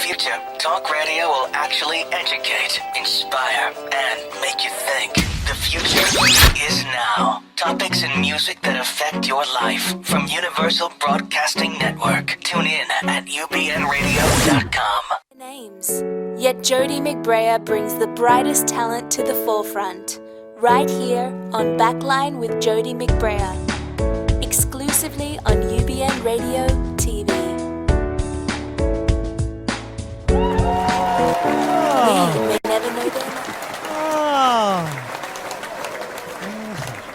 future, talk radio will actually educate, inspire, and make you think. The future is now. Topics and music that affect your life from Universal Broadcasting Network. Tune in at ubnradio.com. Names. Yet Jody McBrayer brings the brightest talent to the forefront. Right here on Backline with Jody McBrayer. Exclusively on UBN Radio TV. You may never know their name.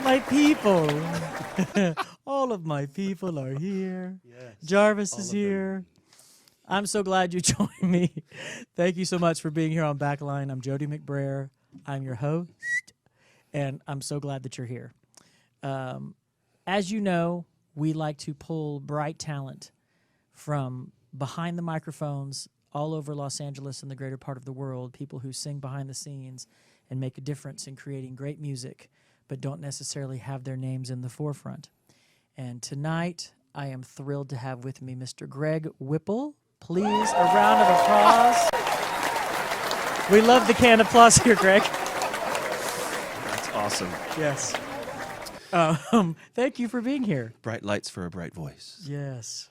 My people. All of my people are here. Yes, Jarvis all is of them. here. I'm so glad you joined me. Thank you so much for being here on Backline. I'm Jody McBrayer. I'm your host, and I'm so glad that you're here. As you know, we like to pull bright talent from behind the microphones all over Los Angeles and the greater part of the world, people who sing behind the scenes and make a difference in creating great music, but don't necessarily have their names in the forefront. And tonight, I am thrilled to have with me Mr. Greg Whipple. Please, a round of applause. We love the canned applause here, Greg. That's awesome. Yes. Thank you for being here. Bright lights for a bright voice. Yes.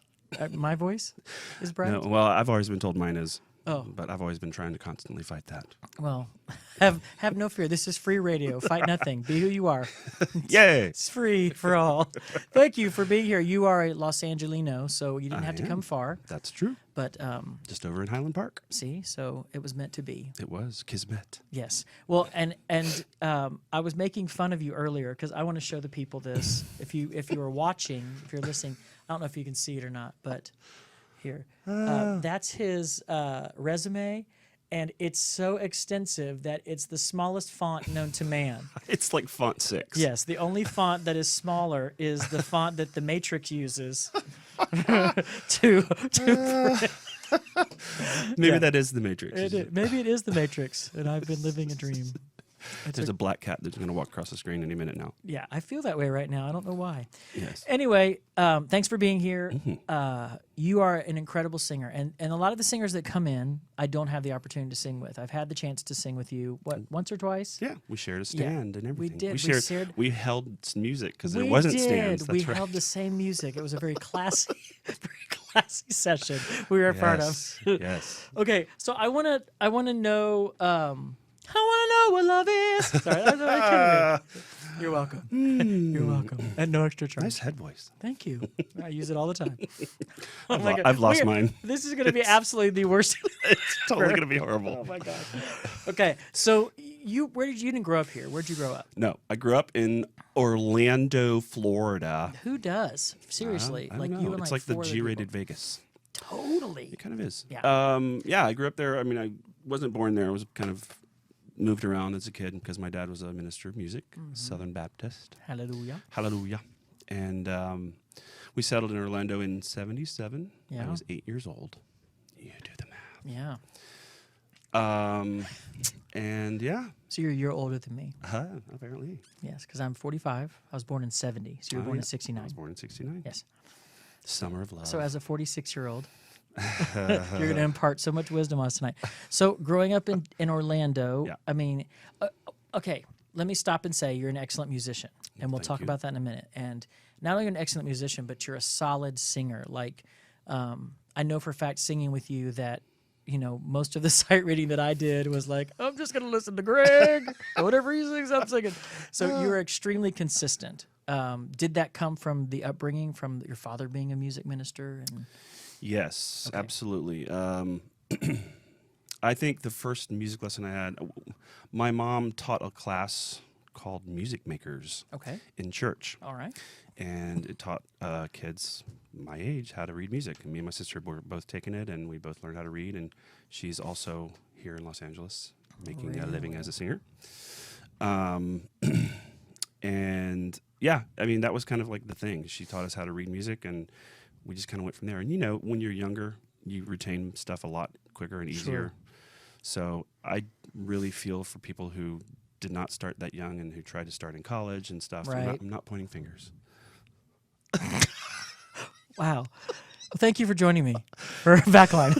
My voice is bright? No, well, I've always been told mine is. Oh. But I've always been trying to constantly fight that. Well, have no fear. This is free radio. Fight nothing. Be who you are. Yay! It's free for all. Thank you for being here. You are a Los Angelino, so you didn't have to come far. That's true. But Just over in Highland Park. see, so it was meant to be. It was Kismet. Yes. Well, and I was making fun of you earlier because I want to show the people this. If you are watching, if you're listening, I don't know if you can see it or not, but here, that's his resume, and it's so extensive that it's the smallest font known to man. It's like font 6. Yes, the only font that is smaller is the font that the Matrix uses to Maybe Yeah. that is the Matrix. Maybe it is the Matrix, and I've been living a dream. There's a black cat that's going to walk across the screen any minute now. Yeah, I feel that way right now. I don't know why. Yes. Anyway, thanks for being here. You are an incredible singer, and a lot of the singers that come in, I don't have the opportunity to sing with. I've had the chance to sing with you, once or twice? Yeah, we shared a stand and everything. did. We held music because there We wasn't did. stands. That's we right. held the same music. It was a very classy, session we were a part of. Yes. Okay, so I wanna know. I wanna know what love is. Sorry, I can't do it. You're welcome. You're welcome. And no extra charge. Nice head voice. Thank you. I use it all the time. Oh I've, my lo- God. I've lost mine. This is going to be absolutely the worst. It's totally going to be horrible. Oh my God. Okay, so you didn't grow up here? Where'd you grow up? No, I grew up in Orlando, Florida. Who does? Seriously, I don't like know. you and it's like like the four other G-rated people. Vegas. Totally. It kind of is. Yeah. Yeah, I grew up there. I mean, I wasn't born there. I was kind of moved around as a kid because my dad was a minister of music, Southern Baptist. Hallelujah. Hallelujah. And we settled in Orlando in 77. Yeah. I was 8 years old. You do the math. Yeah. And yeah, So you're a year older than me. apparently. Yes, because I'm 45. I was born in 70. So you were born in I 69. was born in 69. Yes. Summer of love. So as a 46-year-old, you're going to impart so much wisdom on us tonight. So growing up in Orlando, Yeah. I mean, okay, let me stop and say you're an excellent musician, and we'll Thank talk you. about that in a minute. And not only are you an excellent musician, but you're a solid singer. Like, I know for a fact singing with you that, you know, most of the sight reading that I did was like, I'm just going to listen to Greg. Whatever he sings, I'm singing. So you're extremely consistent. Did that come from the upbringing, from your father being a music minister? And Yes, Okay. absolutely. I think the first music lesson I had, my mom taught a class called Music Makers okay, in church. all right. And it taught kids my age how to read music. And me and my sister were both taking it, and we both learned how to read. And she's also here in Los Angeles making a living as a singer. And yeah, I mean, that was kind of like the thing. She taught us how to read music, and we just kind of went from there. And you know, when you're younger, you retain stuff a lot quicker and easier. Sure. So I really feel for people who did not start that young and who tried to start in college and stuff. Right. I'm not pointing fingers. Wow. Well, thank you for joining me for Backline.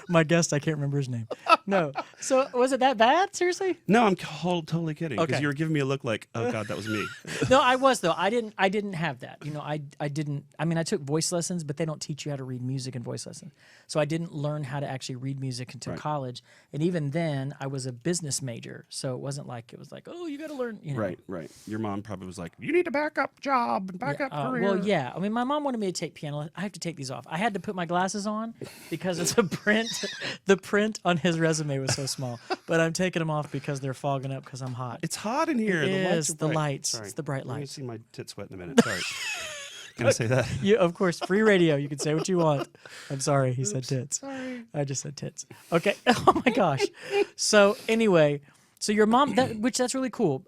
My guest, I can't remember his name. No. So was it that bad? Seriously? No, I'm totally kidding. Because Okay. you were giving me a look like, oh God, that was me. No, I was though. I didn't have that. You know, I didn't. I mean, I took voice lessons, but they don't teach you how to read music in voice lessons. So I didn't learn how to actually read music until Right. college. And even then, I was a business major, so it wasn't like oh, you got to learn. You know. Right. Your mom probably was like, you need a backup job and backup career. Well, yeah. I mean, my mom wanted me to take piano. I have to take these off. I had to put my glasses on because it's a print. The print on his resume was so small, but I'm taking them off because they're fogging up because I'm hot. It's hot in here. It the lights is, are the bright. lights. Sorry. It's the bright You're gonna lights. see my tit sweat in a minute. Sorry. Can I say that? You, of course, free radio. You can say what you want. I'm sorry, he said tits. Sorry. I just said tits. Okay. Oh my gosh. So anyway, so your mom, that's really cool.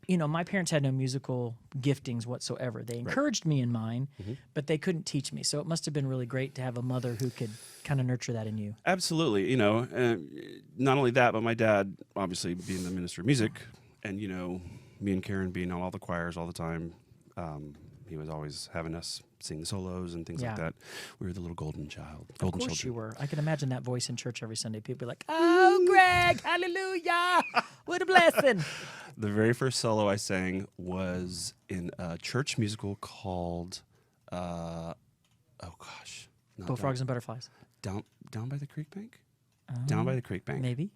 My parents had no musical giftings whatsoever. They encouraged me in mine, but they couldn't teach me. So it must have been really great to have a mother who could kind of nurture that in you. Absolutely. Not only that, but my dad, obviously being the minister of music, and me and Karen being on all the choirs all the time. He was always having us sing the solos and things like Yeah. that. We were the little golden child, Of golden course you children. were. I can imagine that voice in church every Sunday. People be like, "Oh, Greg, hallelujah, what a blessing!" The very first solo I sang was in a church musical called, not Bullfrogs and butterflies. Down by the creek bank. Down by the creek bank. Maybe.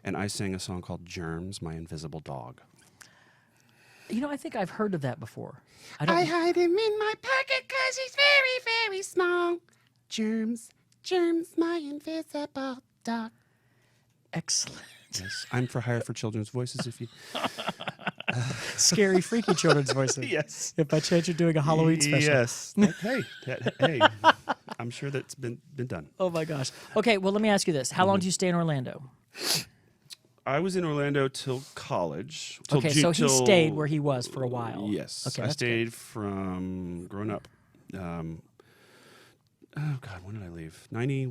And I sang a song called "Germs, My Invisible Dog." I think I've heard of that before. I don't. hide him in my pocket 'cause he's very, very small. Germs, my invisible dog. Excellent. Yes, I'm for hire for children's voices. If you, Scary, freaky children's voices. yes, If by chance you're doing a Halloween special. yes. Hey, I'm sure that's been done. Oh my gosh. Okay, well let me ask you this: how long did you stay in Orlando? I was in Orlando till college. Okay, so he stayed where he was for a while. Yes, Okay, I that's good. stayed from growing up. Oh God, when did I leave? 90.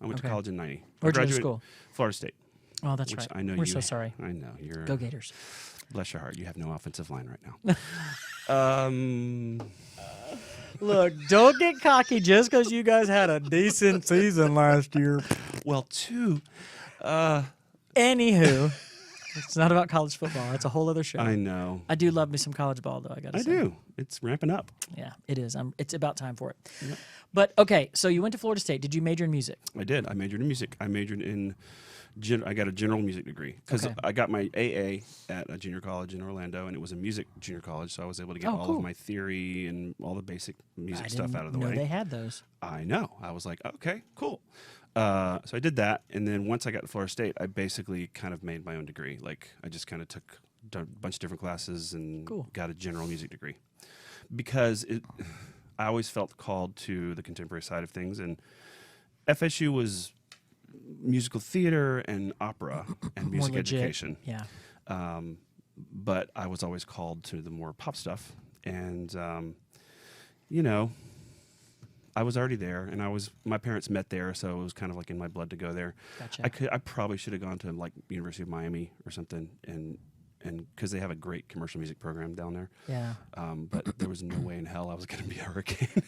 I went to Okay. college in 90. Where'd you go to Graduated school? Florida State. Oh, that's Which right. I know We're you. so sorry. I know you're. Go Gators. Bless your heart. You have no offensive line right now. Look, don't get cocky just because you guys had a decent season last year. Well, two. Anywho, it's not about college football. It's a whole other show. I know. I do love me some college ball, though. I got to I say. do. It's ramping up. Yeah, it is. It's about time for it. Yep. But okay, so you went to Florida State. Did you major in music? I did. I majored in music. I majored in. I got a general music degree because Okay. I got my AA at a junior college in Orlando, and it was a music junior college, so I was able to get Oh, all cool. of my theory and all the basic music I stuff didn't out of the know way. they had those. I know. I was like, okay, cool. So I did that, and then once I got to Florida State, I basically kind of made my own degree. Like I just kind of took a bunch of different classes and Cool. got a general music degree because I always felt called to the contemporary side of things, and FSU was musical theater and opera and music More legit. education. Yeah. But I was always called to the more pop stuff, and I was already there, and my parents met there, so it was kind of like in my blood to go there. Gotcha. I probably should have gone to like University of Miami or something, and because they have a great commercial music program down there. Yeah. But there was no way in hell I was going to be a hurricane.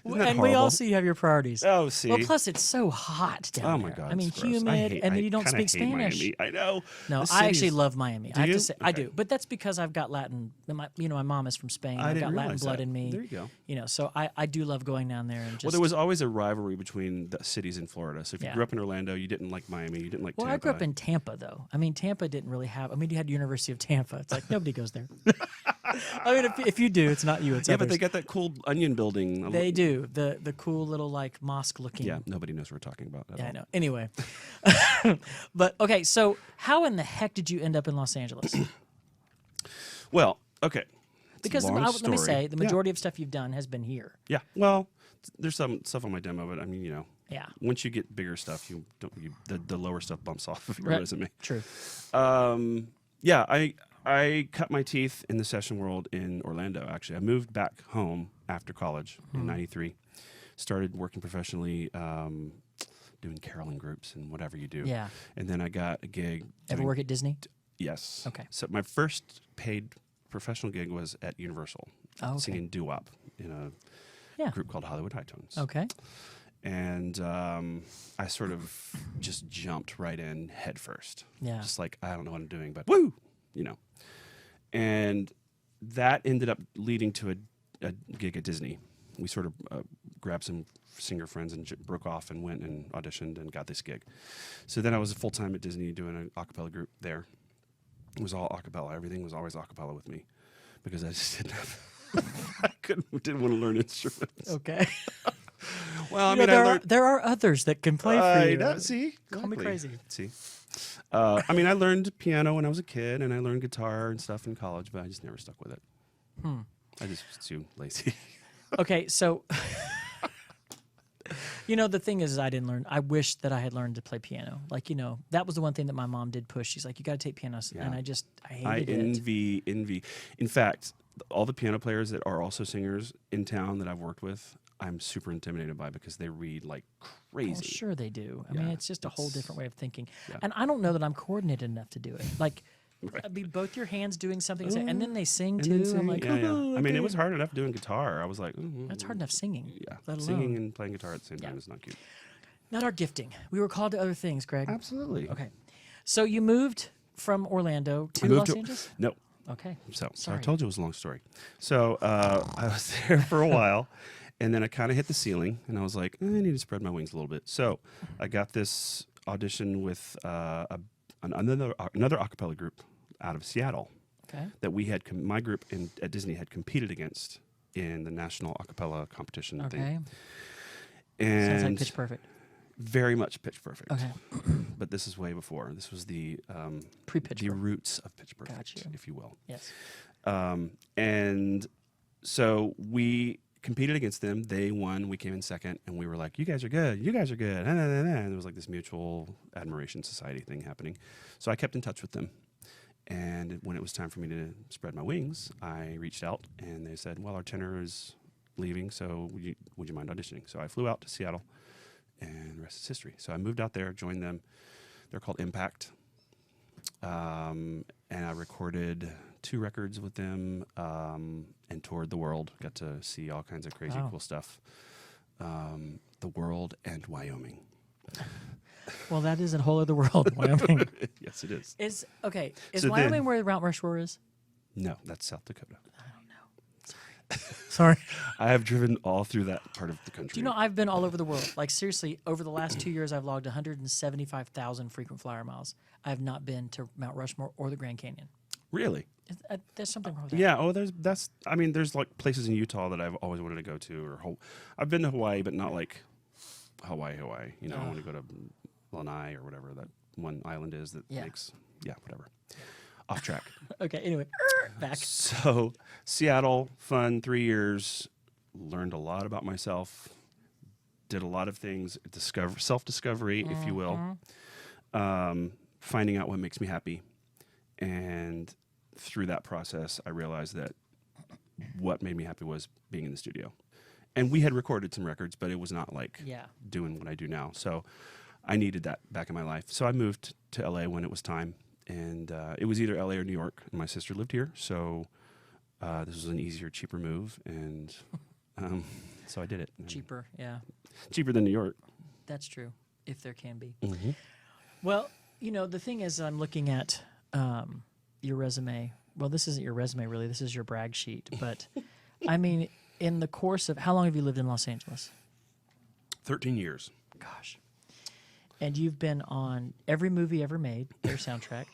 Isn't And that we all horrible? see you have your priorities. Oh, see. Well, plus it's so hot down Oh my there. God! I mean, it's gross. humid, and then you don't kinda speak hate Spanish. Miami. I know. No, The I actually city's- love Miami. Do I have you? to say, I Okay. do, but that's because I've got Latin. My mom is from Spain. I I've didn't got Latin realize blood that. in me. There you go. So I do love going down there and just. Well, there was always a rivalry between the cities in Florida. So if you Yeah. grew up in Orlando, you didn't like Miami, you didn't like Well, Tampa. I grew up in Tampa, though. I mean, Tampa didn't really have. I mean, you had University of Tampa. It's like nobody goes there. I mean, if you do, it's not you. It's Yeah, others. but they got that cool onion building. They do the cool little like mosque looking. Yeah, nobody knows what we're talking about. At Yeah, all. I know. Anyway, but okay. So, how in the heck did you end up in Los Angeles? Well, okay. It's a Because long let me story. say, the Yeah. majority of stuff you've done has been here. Yeah. Well, there's some stuff on my demo, but I mean, Yeah. once you get bigger stuff, the lower stuff bumps off of your Right. resume. True. Yeah, I cut my teeth in the session world in Orlando, actually. I moved back home after college Hmm. in 93. Started working professionally, doing caroling groups and whatever you do. Yeah. And then I got a gig. Ever doing- work at Disney? Yes. Okay. So my first paid professional gig was at Universal, Oh, okay. singing doo-wop in a Yeah. group called Hollywood High Tones. Okay. And I sort of just jumped right in head first. Yeah. Just like, I don't know what I'm doing, but woo, And that ended up leading to a gig at Disney. We sort of grabbed some singer friends and broke off and went and auditioned and got this gig. So then I was full-time at Disney doing an a cappella group there. It was all a cappella. Everything was always a cappella with me because I just didn't have, didn't want to learn instruments. Okay. Well, I You know, mean, there I learned. there are others that can play for you. See, Call me exactly. crazy. See, I mean, I learned piano when I was a kid, and I learned guitar and stuff in college, but I just never stuck with it. I just was too lazy. Okay, so the thing is I didn't learn. I wish that I had learned to play piano. Like, that was the one thing that my mom did push. She's like, you got to take piano, and I hated it. envy. In fact, all the piano players that are also singers in town that I've worked with, I'm super intimidated by because they read like crazy. Well, sure they do. I mean, it's just a whole different way of thinking. Yeah. And I don't know that I'm coordinated enough to do it. Like, Right. I'd be both your hands doing something, and then they sing And too. then I'm like, yeah. oh, I mean, okay. it was hard enough doing guitar. I was like, That's hard enough singing. Yeah, let alone. singing and playing guitar at the same time is not cute. Not our gifting. We were called to other things, Greg. Absolutely. Okay. So you moved from Orlando to I moved Los Angeles? No. Okay. So I Sorry. told you it was a long story. So I was there for a while, and then I kind of hit the ceiling, and I was like, I need to spread my wings a little bit. So I got this audition with another a cappella group out of Seattle Okay. that we had my group at Disney had competed against in the national a cappella competition Okay. thing. Sounds like And Pitch Perfect. very much Pitch Perfect. Okay. But this is way before. This was the Pre-Pitch the Perfect. roots of Pitch Perfect, Got you. if you will. Yes. And so we competed against them. They won. We came in second, and we were like, "You guys are good. You guys are good." And there was like this mutual admiration society thing happening. So I kept in touch with them. And when it was time for me to spread my wings, I reached out, and they said, "Well, our tenor is leaving, so would you mind auditioning?" So I flew out to Seattle, and the rest is history. So I moved out there, joined them. They're called Impact. And I recorded 2 records with them and toured the world. Got to see all kinds of crazy, Wow. cool stuff. The world and Wyoming. Well, that is a whole other world, Wyoming. Yes, it is. Is So Wyoming then- where Mount Rushmore is? No, that's South Dakota. Sorry. I have driven all through that part of the country. Do you know I've been all over the world? Like seriously, over the last 2 years, I've logged 175,000 frequent flyer miles. I have not been to Mount Rushmore or the Grand Canyon. Really? There's something wrong with that. Yeah. Oh, there's like places in Utah that I've always wanted to go to, or I've been to Hawaii, but not like Hawaii. You know, I want to go to Lanai or whatever that one island is that makes. Yeah, whatever. Off track. Okay. Anyway, back. So Seattle, fun, 3 years. Learned a lot about myself. Did a lot of things. Self-discovery, if you will. Finding out what makes me happy, and through that process, I realized that what made me happy was being in the studio. And we had recorded some records, but it was not like doing what I do now. So I needed that back in my life. So I moved to LA when it was time. And it was either LA or New York. And my sister lived here. So this was an easier, cheaper move. And so I did it. Cheaper, yeah. Cheaper than New York. That's true, if there can be. Mm-hmm. Well, the thing is, I'm looking at your resume. Well, this isn't your resume, really. This is your brag sheet. But, I mean, in the course of... How long have you lived in Los Angeles? 13 years. Gosh. And you've been on every movie ever made, their soundtrack.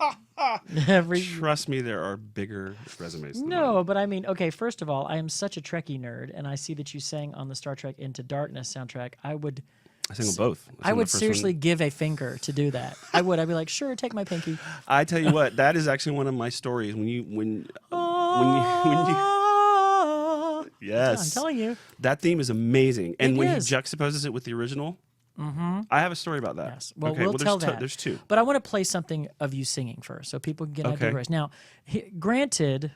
Trust me, there are bigger resumes than No, mine. but I mean, okay, first of all, I am such a Trekkie nerd, and I see that you sang on the Star Trek Into Darkness soundtrack. I sang on both. I would seriously give a finger to do that. I'd be like, sure, take my pinky. I tell you what, that is actually one of my stories. When you yes, I'm telling you. that theme is amazing. And It when is. he juxtaposes it with the original, I have a story about that. Yes. Well, okay, we'll tell that. There's 2. But I want to play something of you singing first, so people can get an idea of Okay. yours. Now, granted,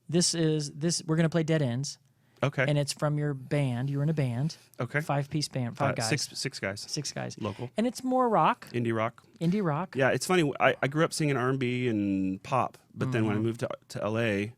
this. We're going to play Dead Ends, Okay. and it's from your band. You were in a band. Okay. 5-piece band, 5 guys. Six guys. 6 guys. Local. And it's more rock, Indie rock. indie rock. Yeah, it's funny. I grew up singing R&B and pop, but then when I moved to LA,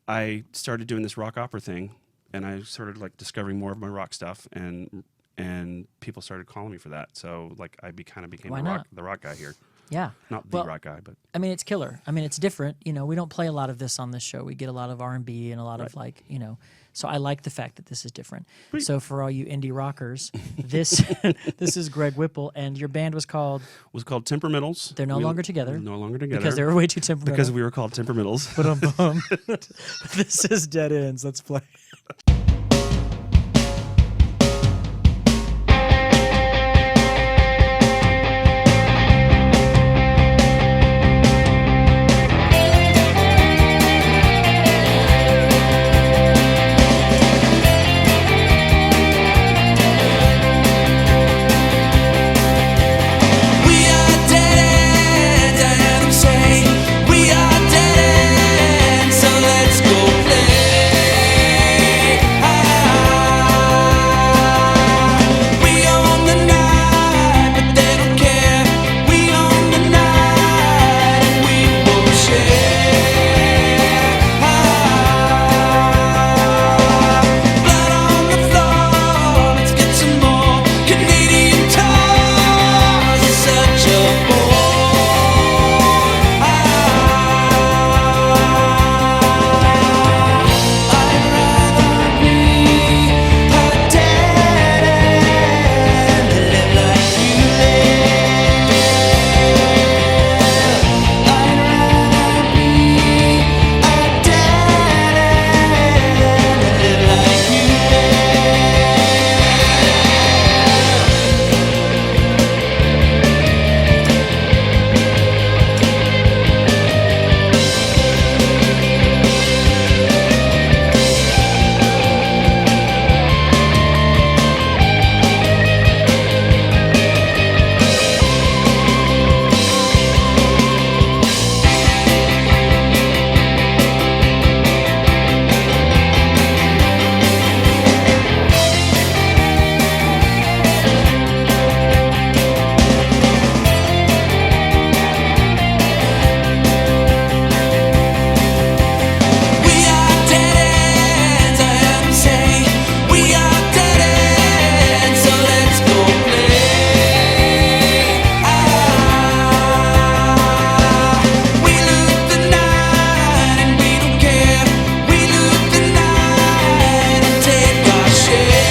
I started doing this rock opera thing, and I started like discovering more of my rock stuff, and and people started calling me for that. So like I became Why the rock guy here. Yeah. Not the Well, rock guy, but I mean, it's killer. I mean, it's different. You know, we don't play a lot of this on this show. We get a lot of R&B and a lot of like, you know. So I like the fact that this is different. So for all you indie rockers, this this is Greg Whipple, and your band was called Temperamentals. They're no longer together. No longer together Because they were way too temperamental. because we were called Temperamentals. This is Dead Ends. Let's play. We are dead ends, I heard them say. We are dead ends, so let's go play. We own the night, but they don't care. We own the night, and we will share. Blood on the floor, let's get some more Canadian tars. It's such a bore. I'd rather be a dead end than live like you live. I'd rather be a dead end than live like you We are dead ends, I heard them say. We are dead ends, so let's go play. We loot the night and we don't care. We loot the night and take our share.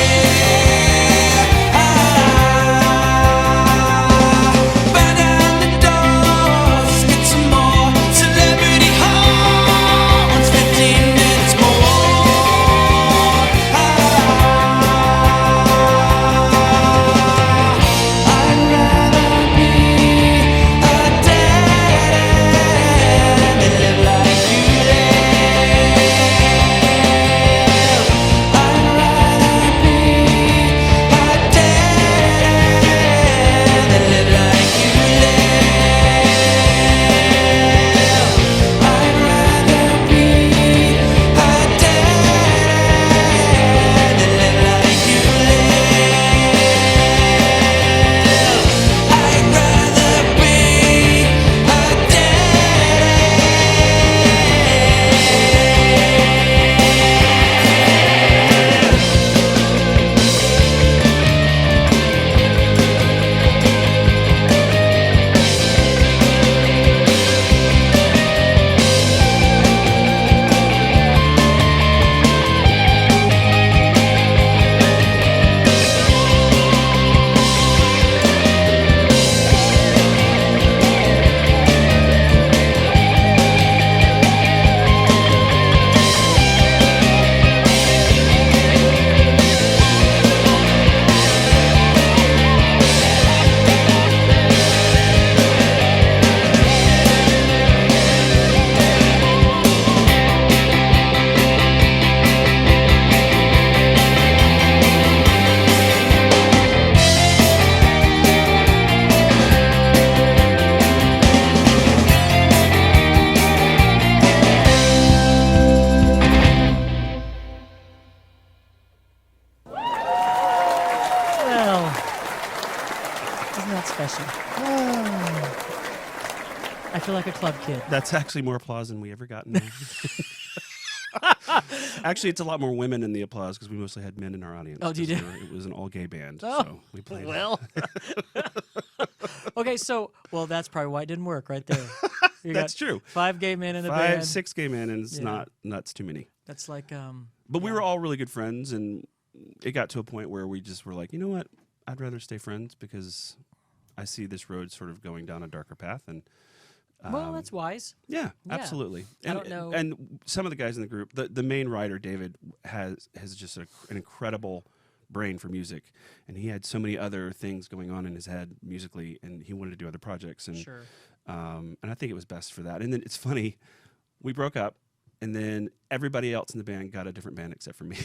Burn down the doors, let's get some more celebrity horns. 15 minutes more. I'd rather be a dead end than live like you live. I'd rather be a dead end than live like you live. I'd rather be a dead end than live like you live. I'd rather be a Well, isn't that special? I feel like a club kid. That's actually more applause than we ever gotten. Actually, it's a lot more women in the applause because we mostly had men in our audience. Oh, do you 'cause do? It was an all-gay band, Oh, so we played. well. Okay, so that's probably why it didn't work right there. You That's got true. 5 gay men in a 5, band. 6 gay men, and it's Yeah. not nuts too many. That's like But we were all really good friends, and it got to a point where we just were like, you know what? I'd rather stay friends because I see this road sort of going down a darker path, and well, that's wise. yeah, Yeah. absolutely. I And, don't know- And some of the guys in the group, the main writer David has just an incredible brain for music, and he had so many other things going on in his head musically, and he wanted to do other projects, and Sure. and I think it was best for that. And then it's funny, we broke up, and then everybody else in the band got a different band except for me.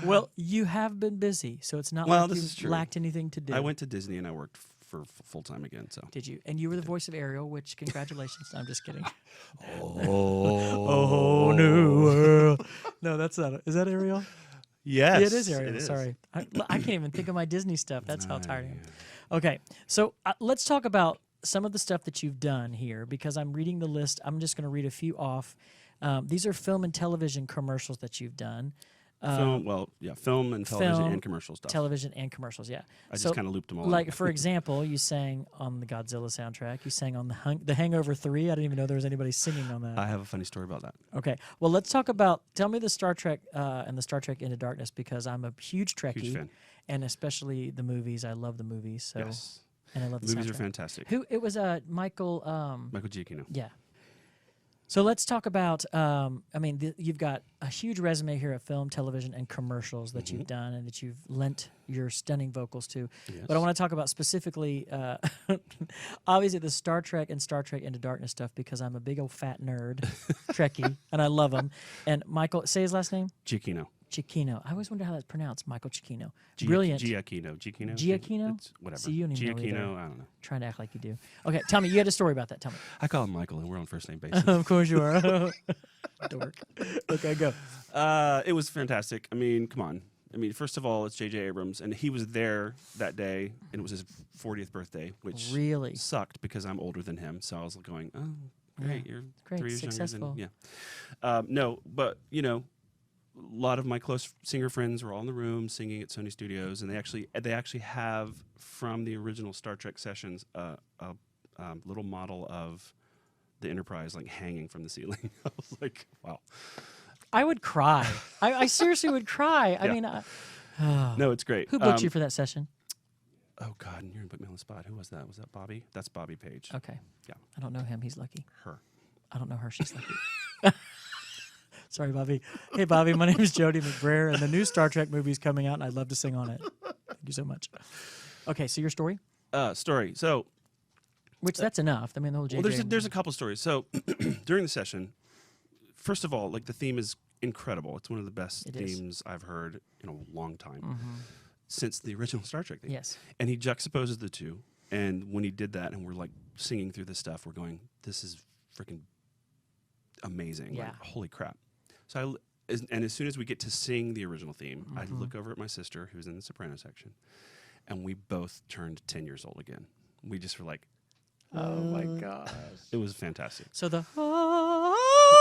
Well, you have been busy, so it's not Well, like this you is true. lacked anything to do. I went to Disney and I worked for full time again. So Did you? And you were the voice of Ariel, which congratulations. No, I'm just kidding. oh new world. No, that's not. Is that Ariel? yes, Yeah, it is Ariel. it is. Sorry. I can't even think of my Disney stuff. That's how tired I am. Okay, so let's talk about some of the stuff that you've done here because I'm reading the list. I'm just going to read a few off. These are film and television commercials that you've done. Film and television film, and commercial stuff. Television and commercials, yeah. I just kind of looped them all. Like, up. for example, you sang on the Godzilla soundtrack. You sang on the Hangover 3. I didn't even know there was anybody singing on that. I have a funny story about that. Okay. Well, let's talk about, tell me the Star Trek and the Star Trek Into Darkness because I'm a huge Trekkie. Huge fan. And especially the movies. I love the movies. So, Yes, and I love the movies soundtrack. are fantastic. Who, it was Michael. Michael Giacchino. Yeah. So let's talk about, you've got a huge resume here of film, television, and commercials that you've done and that you've lent your stunning vocals to. Yes. But I want to talk about specifically, obviously, the Star Trek and Star Trek Into Darkness stuff because I'm a big old fat nerd, Trekkie, and I love him. And Michael, say his last name? Giacchino. Cicchino. I always wonder how that's pronounced, Michael Cicchino. Brilliant. Giacchino. Giacchino? Whatever. See, you don't even know either. Giacchino. I don't know. Trying to act like you do. Okay, tell me. You had a story about that. Tell me. I call him Michael, and we're on first name basis. Of course you are. Dork. Okay, go. It was fantastic. I mean, come on. I mean, first of all, it's J.J. Abrams, and he was there that day, and it was his 40th birthday, which Really? sucked because I'm older than him. So I was going, oh, great, Yeah. you're Great, 3 years successful. younger than, yeah. No, but, you know, a lot of my close singer friends were all in the room singing at Sony Studios, and they actually have, from the original Star Trek sessions, a little model of the Enterprise, like, hanging from the ceiling. I was like, wow. I would cry. I seriously would cry. I Yeah. mean, No, it's great. who booked you for that session? Oh, God, you're going to put me on the spot. Who was that? Was that Bobby? That's Bobby Page. Okay. Yeah. I don't know him. He's lucky. Her. I don't know her. She's lucky. Sorry, Bobby. Hey, Bobby. My name is Jody McBrayer, and the new Star Trek movie is coming out, and I'd love to sing on it. Thank you so much. Okay, so your story? Story. So, Which that's enough. I mean, the whole well, JJ. there's a couple stories. So, during the session, first of all, like the theme is incredible. It's one of the best It is. themes I've heard in a long time since the original Star Trek theme. Yes. And he juxtaposes the two. And when he did that, and we're like singing through this stuff, we're going, "This is freaking amazing! Yeah. Like, holy crap!" So as soon as we get to sing the original theme, I look over at my sister, who's in the soprano section, and we both turned 10 years old again. We just were like, Oh my gosh. it was fantastic. So the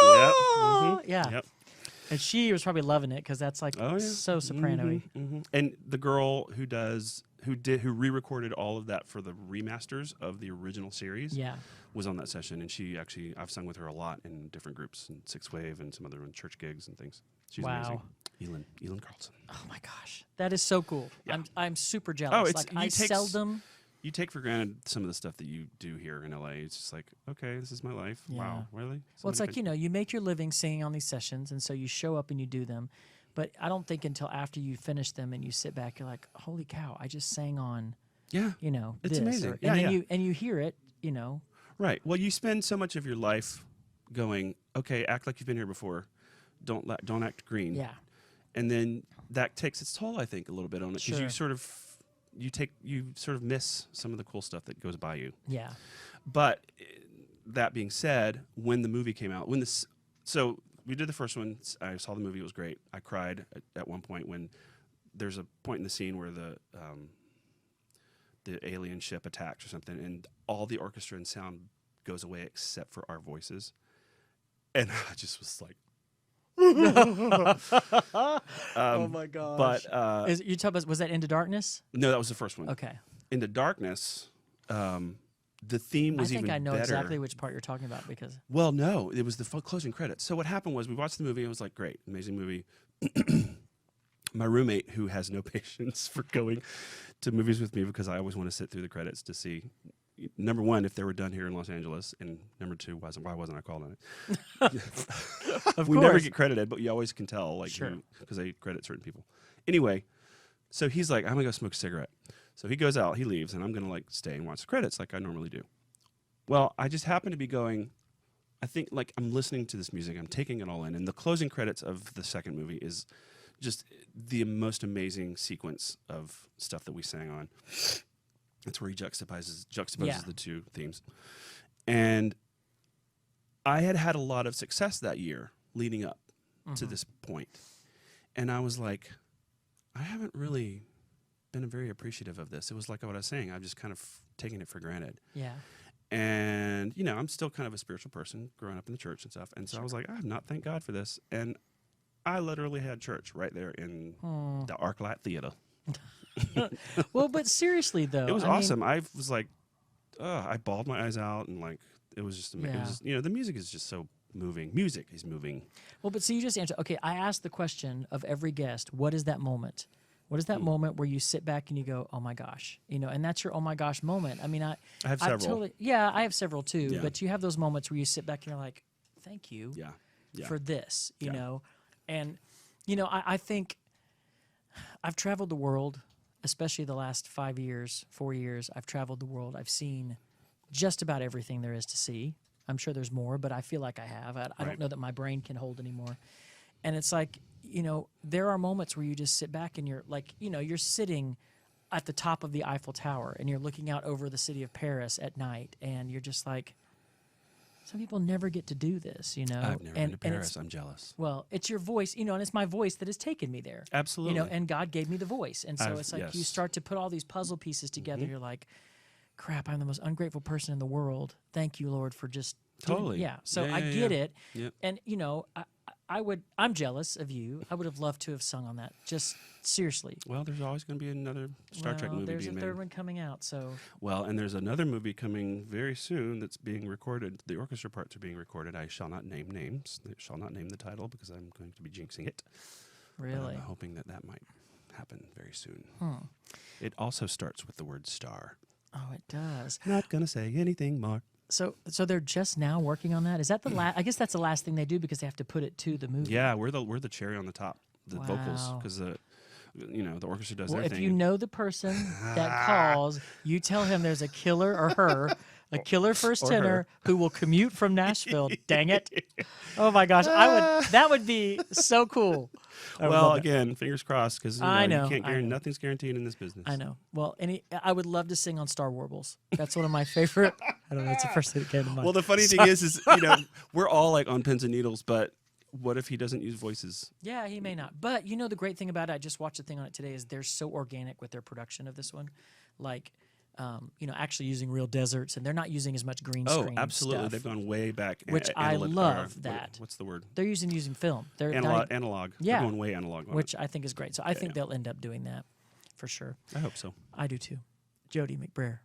Yep. yeah, Yep. and she was probably loving it because that's like Oh yeah. so soprano-y. And the girl who re-recorded all of that for the remasters of the original series Yeah. was on that session, and I've sung with her a lot in different groups, in Six Wave and some other church gigs and things. She's Wow. amazing. Elin Carlson. Oh my gosh, that is so cool. Yeah. I'm super jealous. Oh, it's- like you I take seldom. You take for granted some of the stuff that you do here in LA. It's just like, okay, this is my life. Yeah. Wow, really? Well, it's like, you make your living singing on these sessions, and so you show up and you do them. But I don't think until after you finish them and you sit back, you're like, holy cow, I just sang on, yeah, this. It's amazing. And Yeah, then yeah. you hear it, Right. Well, you spend so much of your life going, okay, act like you've been here before. Don't act green. Yeah. And then that takes its toll, I think, a little bit on it because Sure. you sort of miss some of the cool stuff that goes by you. Yeah. But that being said, when the movie came out, so we did the first one. I saw the movie; it was great. I cried at one point when there's a point in the scene where the alien ship attacks or something, and all the orchestra and sound goes away except for our voices, and I just was like, Oh my gosh! But Is you talking about, was that Into Darkness? no, that was the first one. Okay. Into Darkness, the theme was I think even I know better. exactly which part you're talking about because Well, no, it was the closing credits. So what happened was we watched the movie. It was like, great, amazing movie. My roommate, who has no patience for going to movies with me because I always want to sit through the credits to see, number one, if they were done here in Los Angeles, and number two, why wasn't I called on it? of We course. never get credited, but you always can tell, like, Sure. because they credit certain people. Anyway, so he's like, I'm gonna go smoke a cigarette. So he goes out, he leaves, and I'm gonna like stay and watch the credits like I normally do. Well, I just happen to be going. I think like I'm listening to this music, I'm taking it all in, and the closing credits of the second movie is just the most amazing sequence of stuff that we sang on. It's where he juxtaposes Yeah. the two themes. And I had a lot of success that year leading up to this point. And I was like, I haven't really been very appreciative of this. It was like what I was saying. I've just kind of taken it for granted. Yeah. And, you know, I'm still kind of a spiritual person growing up in the church and stuff. And so I was like, I have not thanked God for this. And I literally had church right there in the ArcLight Theater. Well, but seriously though, It was I mean, awesome. I was like, I bawled my eyes out, and like it was just amazing. Yeah. It was, you know, the music is just so moving. Music is moving. well, but see, you just answered. Okay, I asked the question of every guest: what is that moment? What is that moment where you sit back and you go, "Oh my gosh," you know? And that's your "Oh my gosh" moment. I mean, I have several. I have several too. Yeah. But you have those moments where you sit back and you're like, "Thank you Yeah. for this," you Yeah. know. And you know, I think I've traveled the world, especially the last 4 years. I've traveled the world. I've seen just about everything there is to see. I'm sure there's more, but I feel like I have. I don't know that my brain can hold anymore. And it's like, you know, there are moments where you just sit back and you're like, you know, you're sitting at the top of the Eiffel Tower and you're looking out over the city of Paris at night, and you're just like, some people never get to do this, you know. I've never been to and Paris. it's, I'm jealous. well, it's your voice, you know, and it's my voice that has taken me there. Absolutely. You know, and God gave me the voice. And so I've- it's like you yes. start to put all these puzzle pieces together. You're like, crap, I'm the most ungrateful person in the world. Thank you, Lord, for just doing-" Totally. Yeah. So Yeah, I yeah, get yeah. it. Yep. And, you know, I'm jealous of you. I would have loved to have sung on that. Just seriously. Well, there's always going to be another Star Trek Well, movie there's a being third made. one coming out. So Well, and there's another movie coming very soon that's being recorded. The orchestra parts are being recorded. I shall not name names. I shall not name the title because I'm going to be jinxing it. But really. I'm hoping that might happen very soon. It also starts with the word star. Oh, it does. Not going to say anything more. So they're just now working on that. Is that the last? I guess that's the last thing they do because they have to put it to the movie. Yeah, we're the cherry on the top, the vocals, Wow. because the orchestra does Well, their if thing. you know the person that calls, you tell him there's a killer or her, a killer first Or tenor her. who will commute from Nashville. Dang it! Oh my gosh, that would be so cool. I would Well, love that. again, fingers crossed, because I know, you can't I know. nothing's guaranteed in this business. I know. Well, I would love to sing on Star Warbles. That's one of my favorite. I don't know. That's the first thing that came to mind. Well, the funny thing is we're all like on pins and needles, but what if he doesn't use voices? Yeah, he may not. But you know, the great thing about it, I just watched a thing on it today, is they're so organic with their production of this one. Like, you know, actually using real deserts, and they're not using as much green Oh, screen absolutely. stuff. They've gone way back. Which I love that. What's the word? They're using film. They're Analog. Yeah. They're going way analog. On which I think is great. So I think yeah. they'll end up doing that for sure. I hope so. I do too. Jody McBrayer.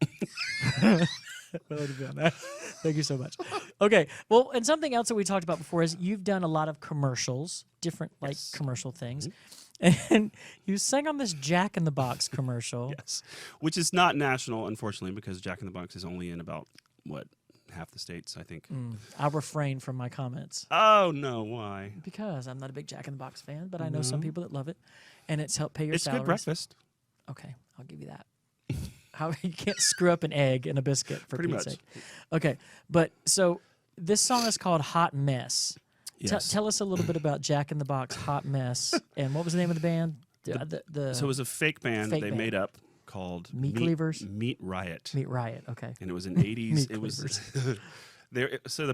Thank you so much. Okay. Well, and something else that we talked about before is you've done a lot of commercials, different like commercial things. And you sang on this Jack in the Box commercial. Yes, which is not national, unfortunately, because Jack in the Box is only in about half the states, I think. I'll refrain from my comments Oh no, why? because I'm not a big Jack in the Box fan, but I know some people that love it, and it's helped pay your It's salaries. good breakfast. Okay, I'll give you that. How you can't screw up an egg and a biscuit for Pretty Pete's much. sake. Okay, but so this song is called "Hot Mess." Yes. Tell us a little bit about Jack in the Box, "Hot Mess," and what was the name of the band? The So it was a fake band Fake that they band. made up called Meat Cleavers? Meat Riot, Meat Riot. Okay, and it was in the 80s. Meat It was Cleavers. there. So the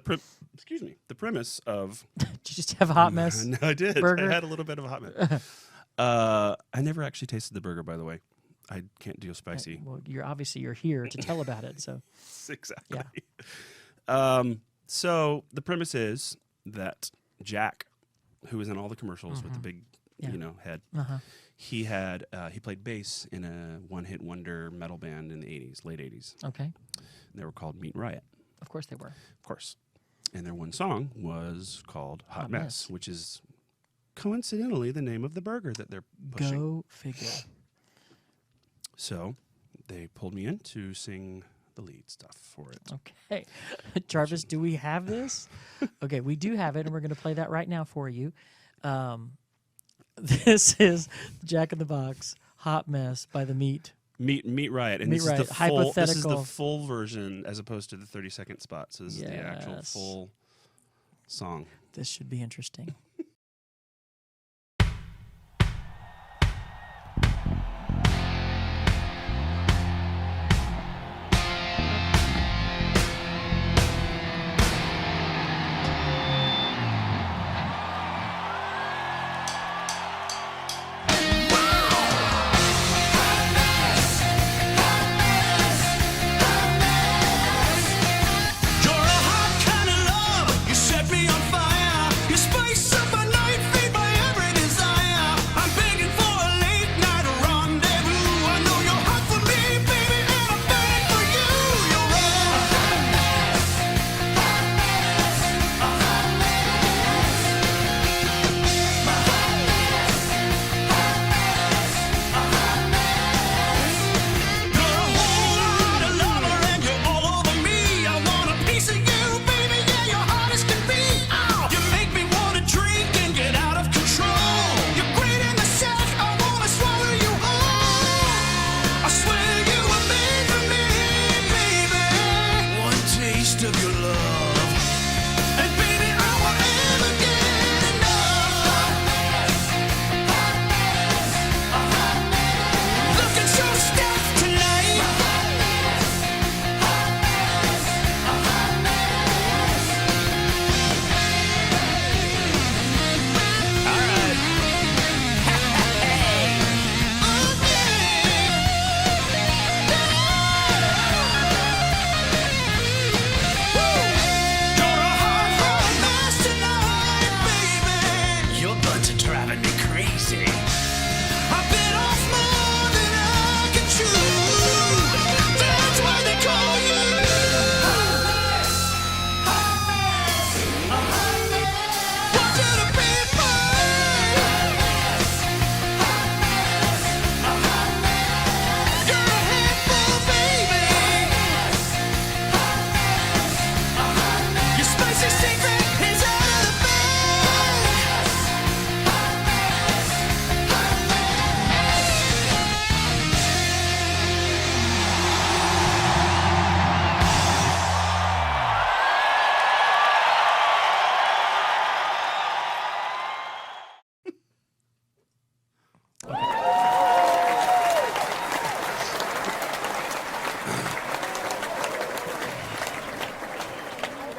premise of did you just have a hot mess? No, I did. burger? I had a little bit of a hot mess. I never actually tasted the burger, by the way. I can't deal spicy. Well, you're here to tell about it. So Exactly. So the premise is that Jack, who was in all the commercials with the big, head. He played bass in a one-hit wonder metal band in the late 80s. Okay. They were called Meat Riot. Of course they were. Of course. And their one song was called Hot Mess, which is coincidentally the name of the burger that they're pushing. Go figure. So they pulled me in to sing the lead stuff for it. Okay. Jarvis, do we have this? Okay, we do have it, and we're going to play that right now for you. This is Jack in the Box, Hot Mess by the Meat Riot. And Meat this Riot. is the full, this is the Hypothetical. full version as opposed to the 30-second spot. So this is the actual full song. This should be interesting. You're a hot kind of love. You set me on fire. You spice up my night, feed my every desire. I'm begging for a late night rendezvous. I know you're hot for me, baby, and I'm begging for you. You're a hot mess, hot mess, a hot mess, my hot mess, hot mess, a hot mess. You're a whole lot of lover and you're all over me. I want a piece of you, baby, yeah, you're hot as can be. Ow. You make me wanna drink and get out of control. You're great in the sack, I wanna swallow you whole. I swear you were made for me, baby. One taste of your love, and baby, I won't ever get enough. Hot mess, hot mess, a hot mess. Looking so stacked tonight. Hot mess, hot mess, a hot mess. All right. You're a hot, hot mess tonight, baby. Your buds are driving me crazy. I bit off more than I can chew. That's why they call you hot mess, hot mess, a hot mess. What could it be, boy? Hot mess, hot mess, a hot mess. You're a handful, baby. Hot mess, a hot mess. Your spicy secret is out of the bag. Hot mess, hot mess.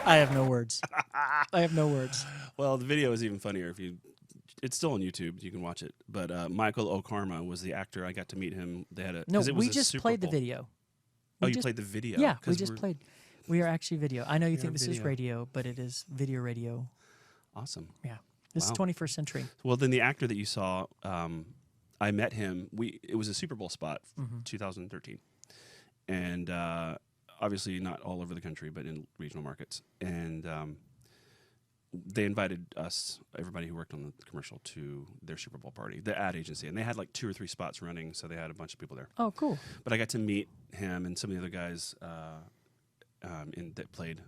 I have no words. I have no words. Well, the video is even funnier if you. It's still on YouTube. You can watch it. But Michael Okarma was the actor. I got to meet him. They had a No, 'cause it was we a just Super played the Bowl. video. Oh, We you just- played the video. Yeah, we 'Cause just we're- played. We are actually video. I know you We think are this is video. radio, but it is video radio. Awesome. Yeah. This Wow. is 21st century. Well, then the actor that you saw, I met him. It was a Super Bowl spot, Mm-hmm. 2013, and obviously not all over the country, but in regional markets. And they invited us, everybody who worked on the commercial, to their Super Bowl party, the ad agency, and they had like 2 or 3 spots running, so they had a bunch of people there. Oh, cool. But I got to meet him and some of the other guys that played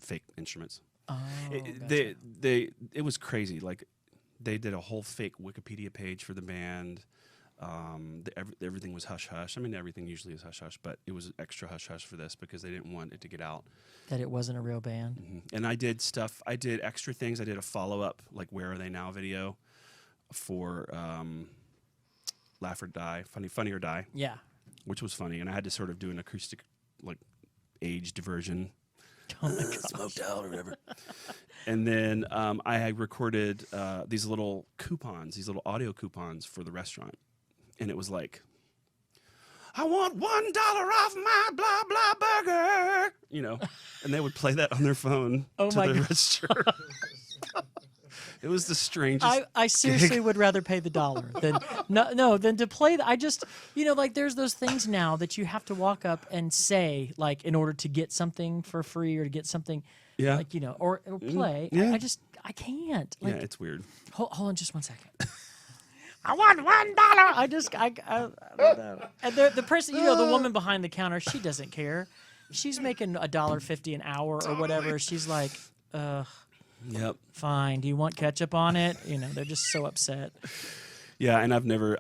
fake instruments. Oh, It was crazy. Like they did a whole fake Wikipedia page for the band. Everything was hush hush. I mean, everything usually is hush hush, but it was extra hush hush for this because they didn't want it to get out. that it wasn't a real band. And I did stuff. I did extra things. I did a follow up, like "Where Are They Now" video for "Laugh or Die," Funny or Die, Yeah. which was funny. And I had to sort of do an acoustic, like aged version. Oh my God. Smoked out or whatever. And then I had recorded these little coupons, these little audio coupons for the restaurant. And it was like, I want $1 off my blah, blah burger. You know, and they would play that on their phone Oh to my the God. register. It was the strangest. I seriously would rather pay the dollar than than to play. I just like there's those things now that you have to walk up and say like in order to get something for free or to get something. Yeah. Like or play. Yeah. I can't. Like, yeah, it's weird. hold on just 1 second. I want $1. I don't know. And the person, the woman behind the counter, she doesn't care. She's making $1.50 an hour or whatever. She's like, Yep. fine. Do you want ketchup on it? They're just so upset. Yeah, and I've never.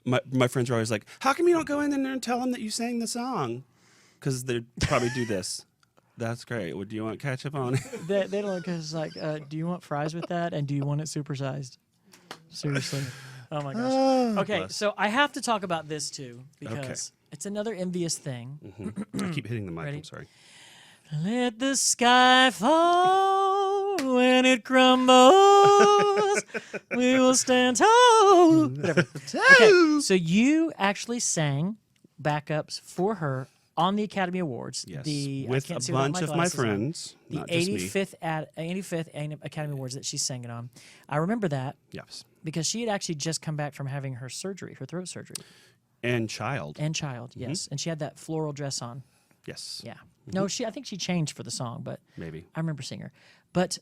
My friends are always like, "How come you don't go in there and tell them that you sang the song?" Because they probably do this. That's great. Well, do you want ketchup on it? They don't because it's like, do you want fries with that? And do you want it supersized? Seriously. Oh my gosh. Okay, bless. so I have to talk about this too because Okay. it's another envious thing. I keep hitting the mic. Ready? I'm sorry. Let the sky fall when it crumbles. We will stand tall. Whatever. Okay, so you actually sang backups for her on the Academy Awards. Yes, I with can't a see without bunch of my glasses on. friends, The not just me. 85th Academy Awards that she sang it on. I remember that Yes, because she had actually just come back from having her surgery, her throat surgery. and child. And child, yes. And she had that floral dress on. Yes. Yeah. No, I think she changed for the song, but Maybe. I remember seeing her. But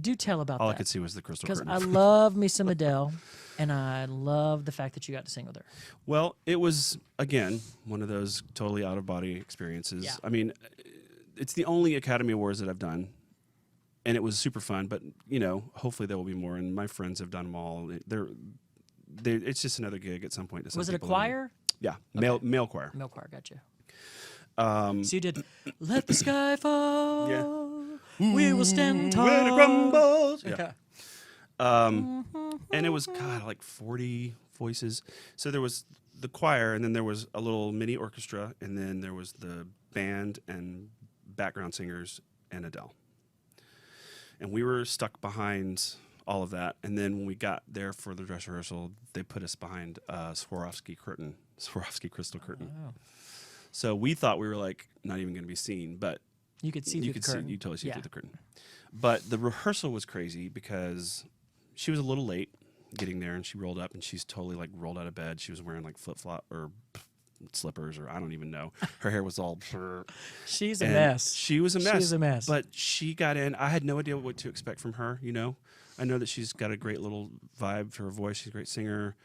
do tell about All I that. could see was the crystal Because curtain. I love me some Adele, and I love the fact that you got to sing with her. Well, it was, again, one of those totally out-of-body experiences. Yeah. I mean, it's the only Academy Awards that I've done, and it was super fun, but, hopefully there will be more, and my friends have done them all. It's just another gig at some point. To some Was it a people. choir? Yeah, male choir. Male choir, gotcha. So you did Let the Sky Fall. Yeah. We will stand tall. When it crumbles. Yeah. Okay. And it was, God, like 40 voices. So there was the choir, and then there was a little mini orchestra, and then there was the band and background singers and Adele. And we were stuck behind all of that. And then when we got there for the dress rehearsal, they put us behind a Swarovski crystal curtain. Oh. So we thought we were like not even going to be seen, but You could see through the curtain. you totally see Yeah. through the curtain. But the rehearsal was crazy because she was a little late getting there, and she rolled up, and she's totally like rolled out of bed. She was wearing like flip-flop or slippers, or I don't even know. Her hair was all. She's a and mess. She was a mess. She's a mess. But she got in. I had no idea what to expect from her. I know that she's got a great little vibe for her voice. She's a great singer.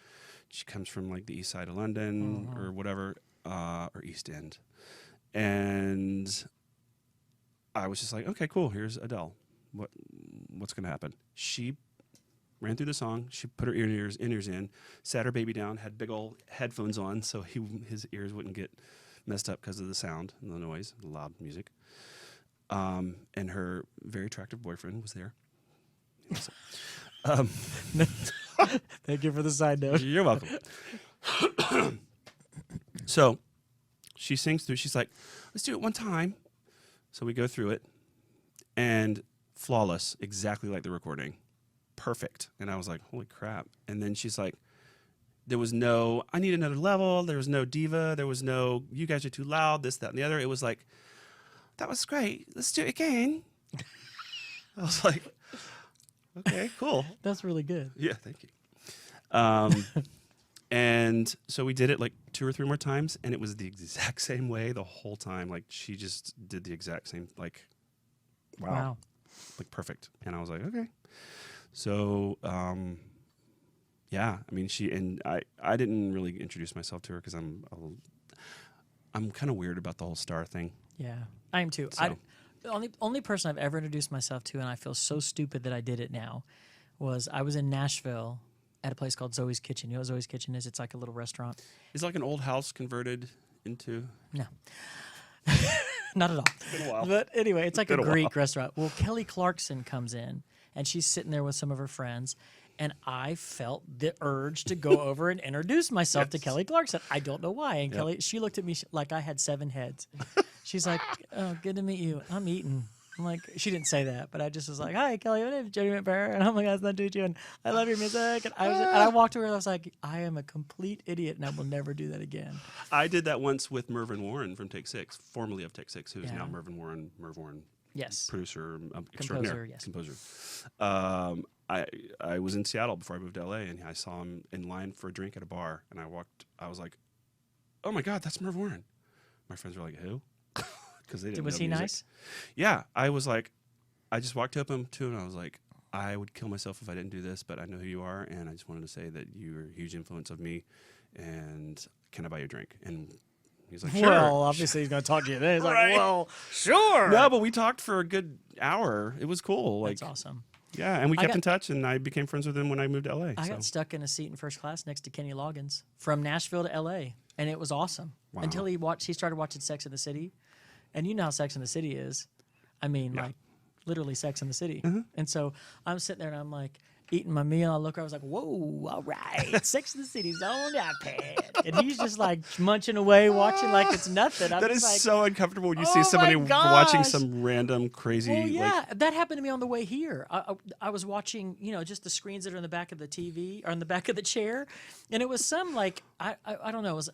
She comes from like the east side of London or whatever, or East End, and I was just like, okay, cool. Here's Adele. What's going to happen? She ran through the song. She put her in-ears in, sat her baby down, had big old headphones on so his ears wouldn't get messed up because of the sound and the noise, the loud music. And her very attractive boyfriend was there. Thank you for the side note. You're welcome. So she sings through. She's like, let's do it one time. So we go through it, and flawless, exactly like the recording. Perfect. And I was like, holy crap. And then she's like, there was no, I need another level. There was no diva. There was no, you guys are too loud, this, that, and the other. It was like, that was great. Let's do it again. I was like, okay, cool. That's really good. Yeah, thank you. And so we did it like 2 or 3 more times, and it was the exact same way the whole time. Like she just did the exact same, like, wow. Like perfect. And I was like, okay. So, yeah, I mean, I didn't really introduce myself to her because I'm kind of weird about the whole star thing. Yeah, I am too. So. The only person I've ever introduced myself to, and I feel so stupid that I did it now, was I was in Nashville at a place called Zoe's Kitchen. You know what Zoe's Kitchen is? It's like a little restaurant. It's like an old house converted into. No. Not at all. Been a while. But anyway, it's like a Been a Greek while. restaurant. Well, Kelly Clarkson comes in, and she's sitting there with some of her friends, and I felt the urge to go over and introduce myself to Kelly Clarkson. I don't know why. And Kelly, she looked at me like I had 7 heads. She's like, "Oh, good to meet you. I'm eating." I'm like, she didn't say that, but I just was like, "Hi, Kelly. My name is Jody McBrayer, and oh my God, it's nice to meet you. And I love your music." And I walked over, and I was like, "I am a complete idiot, and I will never do that again." I did that once with Mervyn Warren from Take 6, formerly of Take 6, who's Yeah. now Merv Warren, Yes. producer, Composer, extraordinaire, yes. composer. I was in Seattle before I moved to LA, and I saw him in line for a drink at a bar, and I was like, oh my God, that's Merv Warren. My friends were like, who? Because they didn't Was know he music. nice? Yeah, I was like, I just walked up to him and I was like, I would kill myself if I didn't do this, but I know who you are, and I just wanted to say that you're a huge influence of me, and can I buy you a drink? And he's like, sure. Well, obviously he's going to talk to you then. He's Right. like, well, sure. No, but we talked for a good hour. It was cool. That's Like, awesome. yeah, and we I kept got- in touch, and I became friends with him when I moved to LA. I so. got stuck in a seat in first class next to Kenny Loggins from Nashville to LA, and it was awesome Wow. until he started watching Sex and the City, and you know how Sex and the City is. I mean, like literally Sex and the City. And so I'm sitting there and I'm like eating my meal. I look, I was like, whoa, all right, Sex and the City's on iPad, and he's just like munching away, watching like it's nothing. I'm That just is like, so uncomfortable when you "Oh see my somebody watching gosh." some random crazy. Well, yeah, Like, that happened to me on the way here. I was watching, just the screens that are in the back of the TV or in the back of the chair, and it was some like I don't know, it was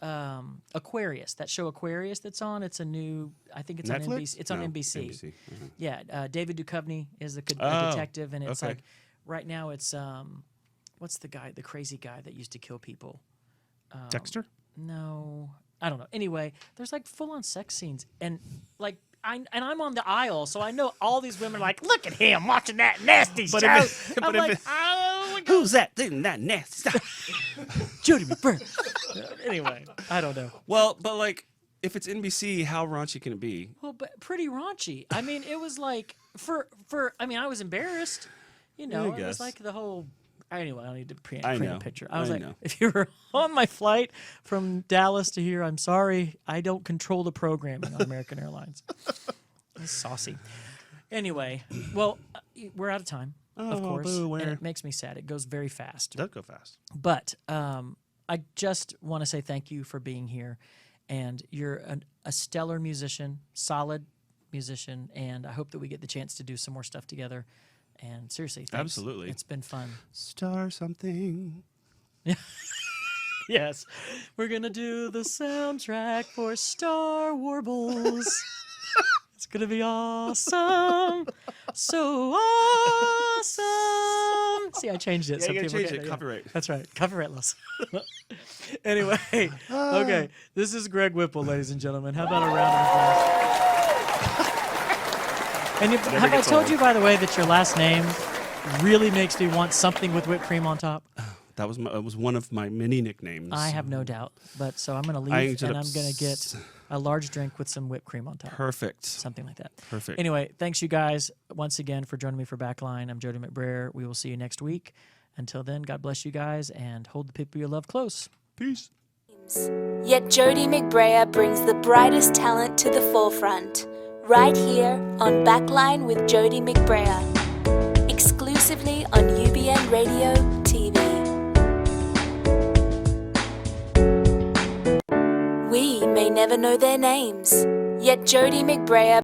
Aquarius, that show Aquarius that's on. It's a new, I think it's on Netflix? NBC. It's on No, NBC. NBC. Yeah, David Duchovny is a Oh, detective, and it's okay. like right now it's what's the crazy guy that used to kill people? Dexter? No, I don't know. Anyway, there's like full on sex scenes, and like I'm on the aisle, so I know all these women are like, look at him watching that nasty But show. if it- I'm but if like, it- oh my God, Who's that doing that nasty stuff? Jody McBrayer. Anyway, I don't know. Well, but like, if it's NBC, how raunchy can it be? Well, but pretty raunchy. I mean, it was like I mean, I was embarrassed. I It was guess. like the whole. Anyway, I don't need to paint I a know. picture. I was I like, know. if you were on my flight from Dallas to here, I'm sorry, I don't control the programming on American Airlines. It's saucy. Anyway, well, we're out of time, of Oh, course, boo, and where? it makes me sad. It goes very fast. It does go fast. But I just want to say thank you for being here, and you're a stellar musician, solid musician, and I hope that we get the chance to do some more stuff together. And seriously, thanks. Absolutely. It's been fun. Star something. Yes, we're gonna do the soundtrack for Star Warbles. It's gonna be awesome, so awesome. See, I changed it. Yeah, Some you gotta people change get it. yeah. Copyright. That's right, copyrightless. Anyway, okay, this is Greg Whipple, ladies and gentlemen. How about a round of applause? And have I gets told old. you, by the way, that your last name really makes me want something with whipped cream on top? That was it was one of my many nicknames. I have no doubt. But so I'm going to leave, I and ended I'm up going to get a large drink with some whipped cream on top. Perfect. Something like that. Perfect. Anyway, thanks you guys once again for joining me for Backline. I'm Jody McBrayer. We will see you next week. Until then, God bless you guys, and hold the people you love close. Peace. Yet Jody McBrayer brings the brightest talent to the forefront. Right here on Backline with Jody McBrayer. Exclusively on UBN Radio TV. We may never know their names, yet Jody McBrayer